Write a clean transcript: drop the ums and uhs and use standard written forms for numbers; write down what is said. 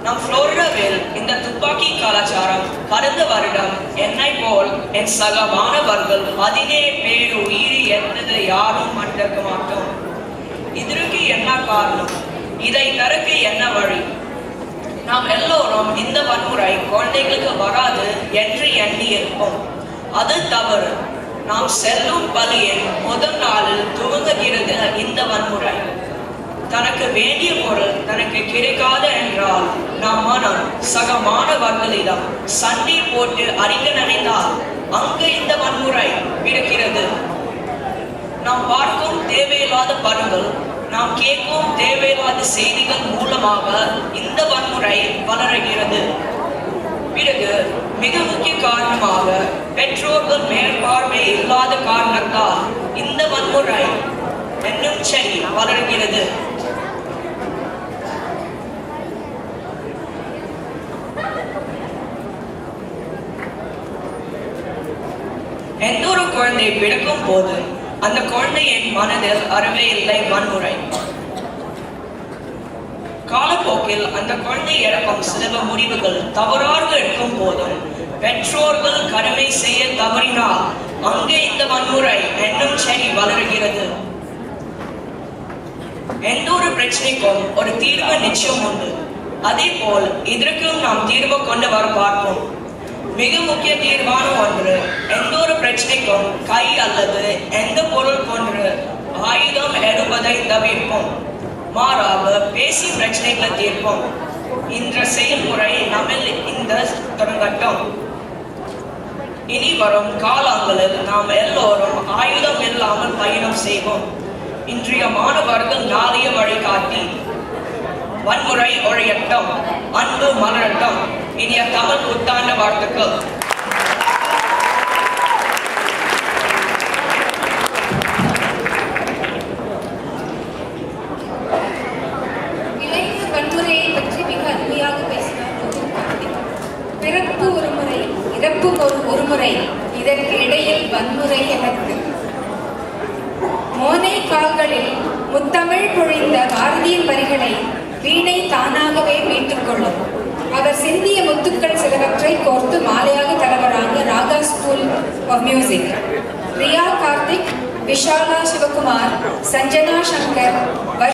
நம் புளோரிடாவில் இந்த துப்பாக்கி கலாச்சாரம் கடந்த வருடம் என்னை போல் என் சக மாணவர்கள் 17 பேர் உயிரி என்பது யாரும் மறக்க மாட்டோம். இதற்கு என்ன காரணம்? இதை தடுக்க என்ன வழி? நாம் எல்லோரும் இந்த வன்முறை குழந்தைகளுக்கு வராது என்று எண்ணி இருப்போம். அது தவறு. நாம் செல்லும் பள்ளியின் முதல் நாளில் துவங்குகிறது இந்த வன்முறை. தனக்கு வேண்டிய பொருள் தனக்கு கிடைக்காது என்றால் நம் மனம் சக மாணவர்களிடம் சண்டை போட்டு அறிந்து நினைத்தால் அங்கு இந்த வன்முறை பிறக்கிறது. நாம் பார்க்கும் தேவையில்லாத படங்கள், நாம் கேட்கும் தேவையில்லாத செய்திகள் மூலமாக இந்த வன்முறை வளர்கிறது. பிறகு மிக முக்கிய காரணமாக பெற்றோர்கள் மேற்பார்வை இல்லாத காரணத்தால் இந்த வன்முறை இன்னும் சரி வளர்கிறது. எந்த ஒரு குழந்தை பிறக்கும் போது அந்த குழந்தையின் மனதில் அறவே இல்லை வன்முறை. காலப்போக்கில் அந்த குழந்தை இறக்கும் சில முடிவுகள் தவறாக இருக்கும் போதும் பெற்றோர்கள் கடமை செய்ய தவறினால் அங்கே இந்த வன்முறை இன்னும் சரி வளர்கிறது. எந்த ஒரு பிரச்சனைக்கும் ஒரு தீர்வு நிச்சயம் உண்டு. அதே போல் இதற்கும் நாம் தீர்வு கொண்டு வர பார்ப்போம். மிக முக்கிய தீர்வான ஒன்று, எந்த ஒரு பிரச்சனைக்கும் கை அல்லது எந்த பொருள் போன்று ஆயுதம் எடுப்பதை தவிர்ப்போம். மாறாக பேசி பிரச்சனைகளை தீர்ப்போம். இந்த செயல்முறை நம்மில் இந்த தொடங்கட்டும். இனி வரும் காலங்களில் நாம் எல்லோரும் ஆயுதம் இல்லாமல் பயணம் செய்வோம். இன்றைய மாணவர்கள் நாளைய வழிகாட்டி. வன்முறை ஒழியட்டும், அன்பு மலரட்டும். இனிய தமிழ் புத்தாண்டு வாழ்த்துக்கள். இளைஞர் வன்முறையை பற்றி மிக அருமையாக பேசினார். பிறப்பு ஒரு முறை, இறப்பு ஒரு முறை, இதற்கு இடையில் வன்முறை எனக்கு. மோனை கால்களில் முத்தமிழ் பொழிந்த பாரதியின் வரிகளை வீணை தானாகவே மீட்டுக் கொள்ளும். அவர் சிந்திய முத்துக்கள் சிலவற்றை கோர்த்து மாலையாக தரவராங்க Raga school of music. Riya Karthik, Vishala Sivakumar, Sanjana Shankar,